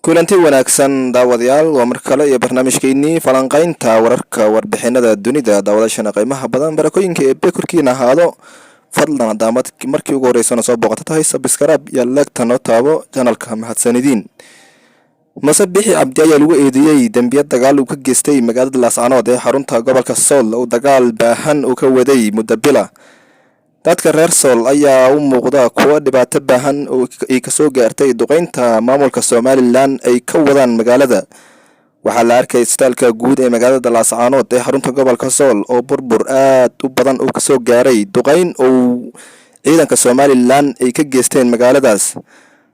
kulanti wanaagsan daawadayaal waa mar kale iyo barnaamijkeennii falanqaynta wararka warbixinada dunida daawadashana qiimaha badan barakooyinka ee bekorkiina ahaado fadlan daamad markii ugu horeysana soo booqata tahay subscribe iyo like noo taabo channelka mahadsanidin Musabixi Cabdi ayaa lagu eedeeyay dambiyo dagaal uu ka geystay magaalada Laascaanood ee xarunta gobolka Sool oo dagaal baahan uu ka waday muddo bila dadka reer Sool ayaa u muuqda kuwa dhibaato baahan oo ay ka soo gaartay duqeynta maamulka Somaliland ay ka wadaan magaalada waxaa la arkay isbitaalka guud ee magaalada Laascaanood ee xarunta gobolka Sool oo burbur aad u badan oo ka soo gaaray duqeyn oo ciidanka Somaliland ay ka geysteen magaaladaas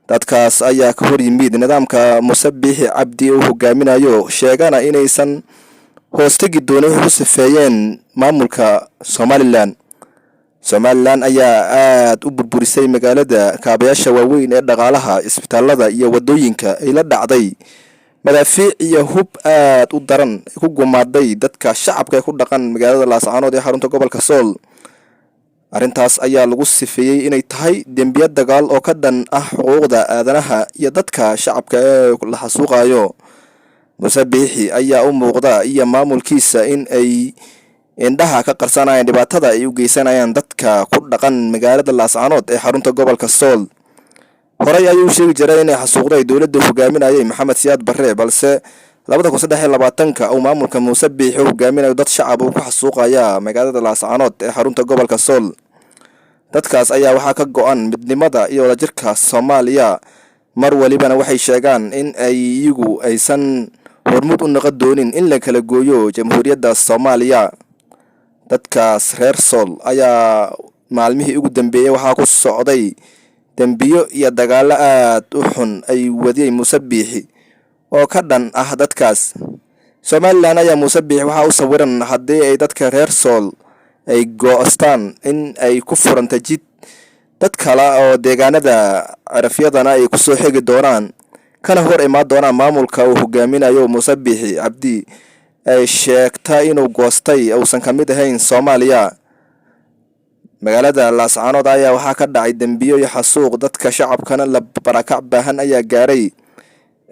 dadkaas ayaa ka hor yimid nidaamka Musabixi Cabdi oo hogaaminayo sheegana inaysan hoostagi doonin wax ku sifeeyeen maamulka Somaliland ayaa aad u burburisay magaalada kaabayaasha waaweyn ee dhaqaalaha isbitaalada iyo wadooyinka ay la dhacday madaafiic iyo hub aad u daran ay ku gumaaday dadka shacabka ee ku dhaqan magaalada Laascaanood ee xarunta gobolka Sool arrintaas ayaa lagu sifeeyay inay tahay dambiyo dagaal oo ka dhan ah xuquuqda aadanaha iyo dadka shacabka ee la xasuuqayo Musabixi ayaa u muuqda iyo maamulkiisa in ay indhaha ka qarsanayaan dhibaatada ay u geysanayaan dadka ku dhaqan magaalada Laascaanood ee xarunta gobolka Sool horay ayuu sheegi jiray inay xasuuqday dawladda hogaaminayay Maxamed Siyaad Barre balse 2023 oo maamulka Musabixi hogaaminayo dad shacab oo ku xasuuqaya magaalada Laascaanood ee xarunta gobolka Sool dadkaas ayaa waxaa ka go'an midnimada iyo wadajirka Soomaaliya mar walibana waxay sheegaan in ay iyagu aysan hormud u noqon doonin in la kala gooyo jamhuuriyadda Soomaaliya dadkaas reer Sool ayaa maalmihii ugu dambeeyay waxaa ku socday dambiyo iyo dagaalo aad u xun ay wadiyay Musabixi oo ka dhan ah dadkaas Somaliland ayaa Musabixi waxa uu sawiran haddii ay dadka reer Sool ay go'astaan in ay ku furanta jid dad kale oo deegaanada carafyadana ay ku soo xigi doonaan kana hor imaan doonaan maamulka uu hogaaminayo Musabixi Cabdi ay sheegtay inuu goostay uusan ka mid ahayn Soomaaliya magaalada Laascaanood ayaa waxaa ka dhacay dambiyo iyo xasuuq dadka shacabkana la barakac baahan ayaa gaaray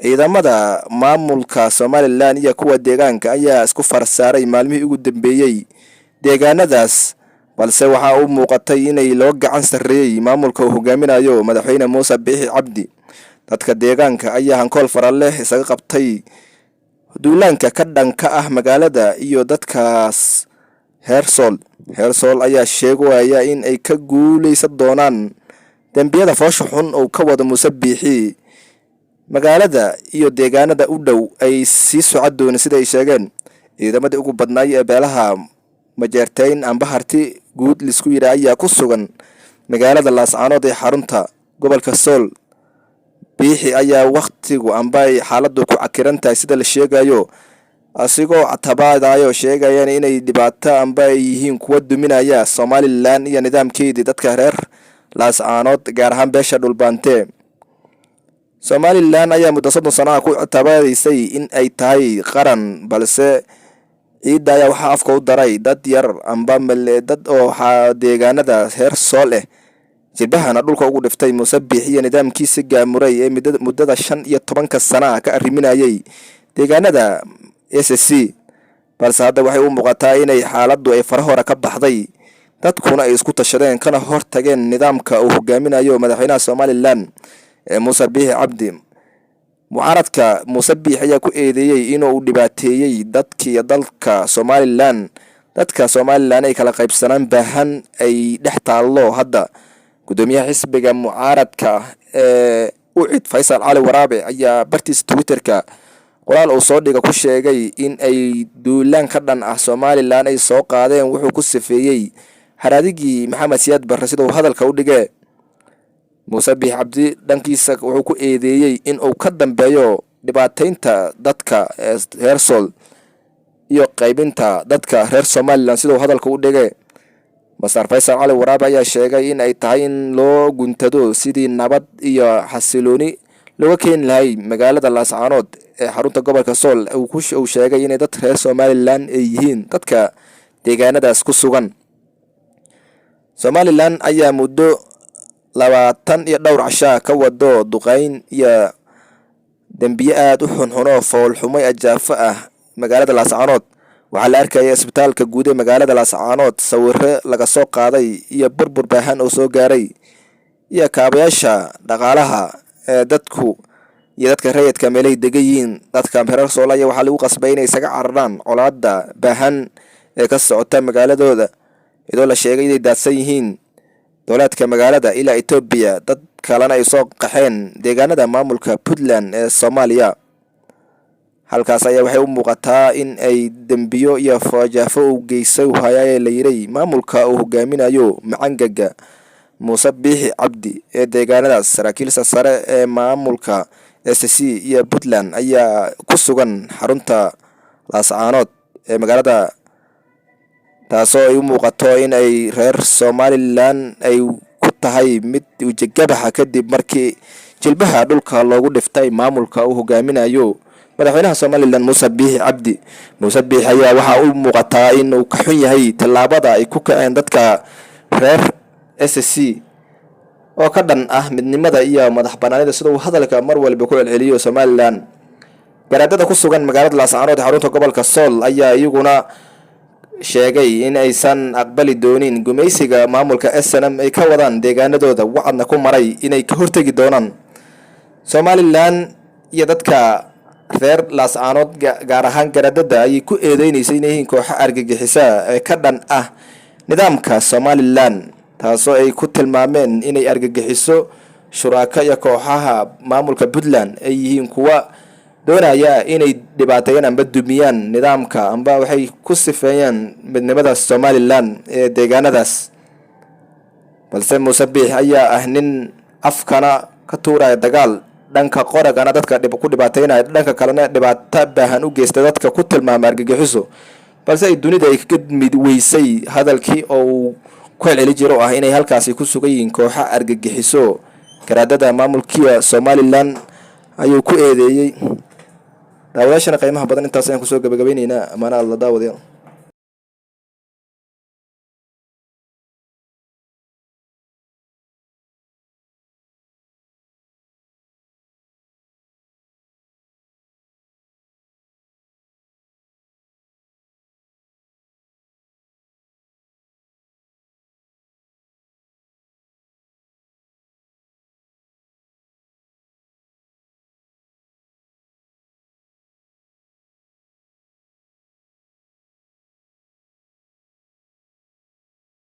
ciidamada maamulka Somaliland iyo kuwa deegaanka ayaa isku farsaaray maalmihii ugu dambeeyay deegaanadaas balse waxa uu muuqatay inay loo gacan sareeyay maamulka uu hogaaminayo madaxweyne Musabixi Cabdi dadka deegaanka ayaa hankool farale isaga qabtay duulaanka ka dhanka ah magaalada iyo dadkaas reer Sool ayaa sheegaya in ay ka guuleysan doonaan dambiyada foosho xun oo ka wada Musabixi magaalada iyo deegaanada u dhow ay sii socod doonaan sida ay sheegeen ciidamada ugu badnaay ee beelaha majeerteen amba harti guud lisku yiraahdo ayaa ku sugan magaalada Laascaanood ee xarunta gobolka Sool Bixi ayaa waqtigu amba xaaladdu ku cakirantahay sida la sheegayo asigoo catabaadayo sheegayaan inay dhibaato amba yihiin kuwa duminaya Somaliland iyo nidaamkeedii dadka reer Laascaanood gaar ahaan beesha dhulbaante Somaliland ayaa muddo 30 sano ku catabaadaysay in ay tahay qaran balse ciidda ayaa waxaa afka u daray dad yar amba dad oo deegaanada reer Sool jilbahana dhulka ugu dhiftay Musabixi iyo nidaamkiisa gaamuray ee muddada 15 sano ka arriminayay deegaanada SSC balse hadda waxay u muuqataa inay xaaladdu ay farahora ka baxday dadkuna ay isku tashadeen kana hor tageen nidaamka uu hogaaminayo madaxweynaha Somaliland ee Musabixi Cabdi mucaaradka Musabixi ayaa ku eedeeyay inuu dhibaateeyay dadkii dalka Somaliland ay kala qaybsanaan baahan ay dhex taalo hadda gudoomiyaha xisbiga mucaaradka ee Ucid Faysal Cali Waraabe ayaa bartiis Twitterka qoraal uu soo dhiga ku sheegay in ay duulaan ka dhan ah Somaliland ay soo qaadeen wuxuu ku sifeeyay haradigii Maxamed Siyaad Barre sida uu hadalka u dhigay Musabixi Cabdi dhankiisa wuxuu ku eedeeyay in uu ka dambeeyo dhibaateynta dadka reer Sool iyo qaybinta dadka reer Somaliland sida uu hadalka u dhigay Masar Faysal Cali Waraabe ayaa sheegay in ay tahay in loo guntado sidii nabad iyo xasilooni looga keeni lahay magaalada Laascaanood ee xarunta gobolka Sool uu sheegay in dad reer Somaliland ay yihiin dadka deegaanadaas ku sugan Somaliland ayaa muddo 20 iyo dhowr casha ka wado duqeyn iyo dembiye aad u xunxun oo foolxumay ajaafo ah magaalada Laascaanood. waxaa la arkaya isbitaalka guud ee magaalada Laascaanood sawirro laga soo qaaday iyo burbur baahan oo soo gaaray iyo kaabayaasha dhaqaalaha ee dadka rayidka meelay degayiin. dadka reer Soolaya waxaa lagu qasbay inay isaga cararaan colaadda baahan ee ka socota magaaladooda, iyadoo la sheegay inay daadsan yihiin dowladka magaalada ilaa Itoobiya. dad kalena ay soo qaxeen deegaanada maamulka Puntland ee Soomaaliya. halkaas ayaa waxay u muuqataa in ay dembiyo iyo faajaafo u geysay hay'adda la yiray maamulka uu hogaaminayo Macangaga Muuse Biixi Cabdi ee deegaanadaas. saraakiisha sare ee maamulka SSC iyo Puntland ayaa ku sugan xarunta Laascaanood ee magaalada, taasoo ay u muuqato in ay reer Somaliland ay ku tahay mid ujeegabaxa kadib markii jilbaha dhulka loogu dhiftay maamulka uu hogaaminayo madaxweynaha Somaliland Muuse Biixi Cabdi. Muuse Biixi ayaa waxaa u muuqataa in uu ka xun yahay tallaabada ay ku kaceen dadka reer SSC oo ka dhan ah midnimada iyo madax banaanida, sida uu hadalka mar walba ku celceliyo Somaliland. garaadada ku sugan magaalada Laascaanood ee xarunta gobolka Sool ayaa iyaguna sheegay in aysan aqbali doonin gumaysiga maamulka SNM ay ka wadaan deegaanadooda, wacadna ku maray inay ka hortagi doonaan Somaliland iyo dadka reer Laascaanood. gaar ahaan garaadada ayay ku eedeynaysa inay yihiin kooxo argagixisa ee ka dhan ah nidaamka Somaliland, taasoo ay ku tilmaameen inay argagixiso shuraaka iyo kooxaha maamulka Puntland ay yihiin kuwa doonaya inay dhibaateeyaan amba dumiyaan nidaamka amba waxay ku sifeeyaan midnimada Somaliland ee deegaanadaas. balse Muuse Biixi ayaa ah nin afkana ka tuuraya dagaal, dhanka qoragana dadka ku dhibaateynaya, dhanka kalena dhibaato baahan u geysta dadka ku tilmaama argagixiso. balse ay dunida ay ka mid weysay hadalkii oo ku celceli jiro ah inay halkaasi ku sugan yihiin kooxo argagixiso. garaadada maamulka Somaliland ayuu ku eedeeyay. daawadayaashana qiimaha badan intaas ayaan kusoo gabagabaynaynaa. amaana alla daawadayaal.